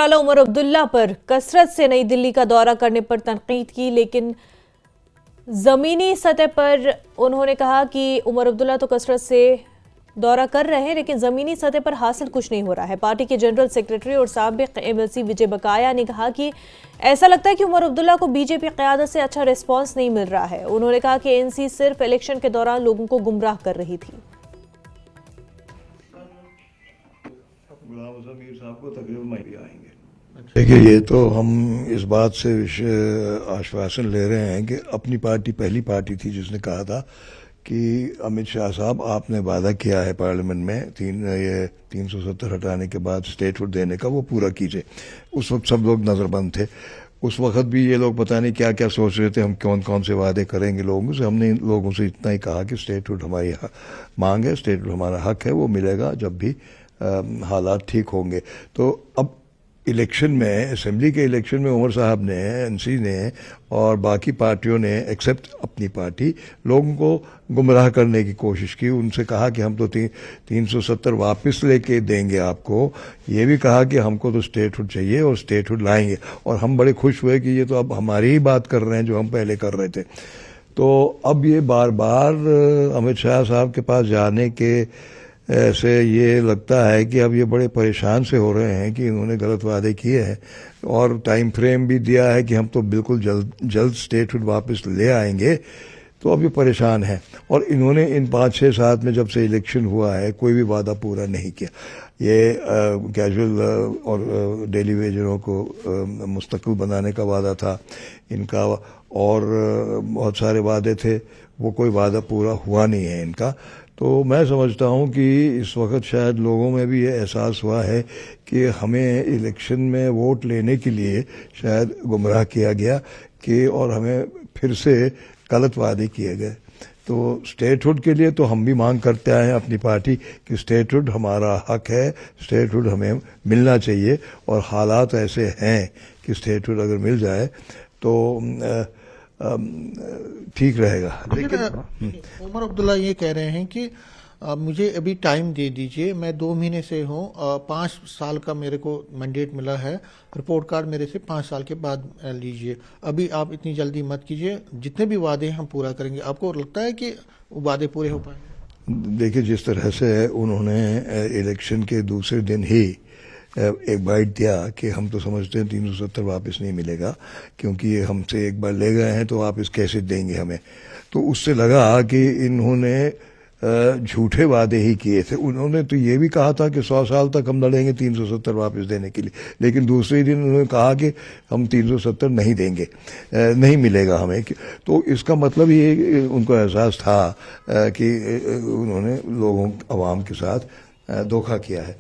आला उमर अब्दुल्ला पर कसरत से नई दिल्ली का दौरा करने पर तनकीद की, लेकिन जमीनी सतह पर उन्होंने कहा कि उमर अब्दुल्ला तो कसरत से दौरा कर रहे हैं, लेकिन जमीनी सतह पर हासिल कुछ नहीं हो रहा है। पार्टी के जनरल सेक्रेटरी और साबिक एमएलसी विजय बकाया ने कहा कि ऐसा लगता है कि उमर अब्दुल्ला को बीजेपी क़यादत से अच्छा रिस्पांस नहीं मिल रहा है। उन्होंने कहा कि एनसी सिर्फ इलेक्शन के दौरान लोगों को गुमराह कर रही थी। देखिए, ये तो हम इस बात से आश्वासन ले रहे हैं कि अपनी पार्टी पहली पार्टी थी जिसने कहा था कि अमित शाह साहब, आपने वादा किया है पार्लियामेंट में 370 हटाने के बाद स्टेटहुड देने का, वो पूरा कीजिए। उस वक्त सब लोग नज़रबंद थे। उस वक्त भी ये लोग पता नहीं क्या क्या सोच रहे थे, हम कौन कौन से वादे करेंगे लोगों से। हमने इन लोगों से इतना ही कहा कि स्टेटहुड हमारी मांग है, स्टेटहुड हमारा हक है, वो मिलेगा जब भी हालात ठीक होंगे। तो अब इलेक्शन में, असेंबली के इलेक्शन में उमर साहब ने, एनसी ने और बाकी पार्टियों ने, एक्सेप्ट अपनी पार्टी, लोगों को गुमराह करने की कोशिश की। उनसे कहा कि हम तो 370 वापस लेके देंगे आपको। ये भी कहा कि हमको तो स्टेटहुड चाहिए और स्टेटहुड लाएंगे। और हम बड़े खुश हुए कि ये तो अब हमारी ही बात कर रहे हैं जो हम पहले कर रहे थे। तो अब ये बार बार अमित शाह साहब के पास जाने के ऐसे ये लगता है कि अब ये बड़े परेशान से हो रहे हैं कि इन्होंने गलत वादे किए हैं और टाइम फ्रेम भी दिया है कि हम तो बिल्कुल जल्द स्टेटहुड वापस ले आएंगे। तो अब ये परेशान है। और इन्होंने इन 5-6 साल में जब से इलेक्शन हुआ है कोई भी वादा पूरा नहीं किया। ये कैजुअल और डेली वेजरों को मुस्तकिल बनाने का वादा था इनका, और बहुत सारे वादे थे, वो कोई वादा पूरा हुआ नहीं है इनका। तो मैं समझता हूँ कि इस वक्त शायद लोगों में भी ये एहसास हुआ है कि हमें इलेक्शन में वोट लेने के लिए शायद गुमराह किया गया कि और हमें फिर से गलत वादे किए गए। तो स्टेटहुड के लिए तो हम भी मांग करते आए हैं अपनी पार्टी कि स्टेटहुड हमारा हक है, स्टेटहुड हमें मिलना चाहिए। और हालात ऐसे हैं कि स्टेटहुड अगर मिल जाए तो ठीक रहेगा। लेकिन उमर अब्दुल्ला ये कह रहे हैं कि मुझे अभी टाइम दे दीजिए, मैं 2 महीने से हूँ, 5 साल का मेरे को मैंडेट मिला है, रिपोर्ट कार्ड मेरे से 5 साल के बाद लीजिए, अभी आप इतनी जल्दी मत कीजिए, जितने भी वादे हम पूरा करेंगे। आपको लगता है कि वादे पूरे हो पाएंगे? देखिए, जिस तरह से उन्होंने इलेक्शन के दूसरे दिन ही एक बाइट दिया कि हम तो समझते हैं 370 वापस नहीं मिलेगा क्योंकि ये हमसे एक बार ले गए हैं, तो वापस कैसे देंगे हमें। तो उससे लगा कि इन्होंने झूठे वादे ही किए थे। उन्होंने तो ये भी कहा था कि 100 साल तक हम लड़ेंगे 370 वापस देने के लिए, लेकिन दूसरे दिन उन्होंने कहा कि हम 370 नहीं देंगे, नहीं मिलेगा हमें। तो इसका मतलब ये उनको एहसास था कि उन्होंने लोगों, अवाम के साथ धोखा किया है।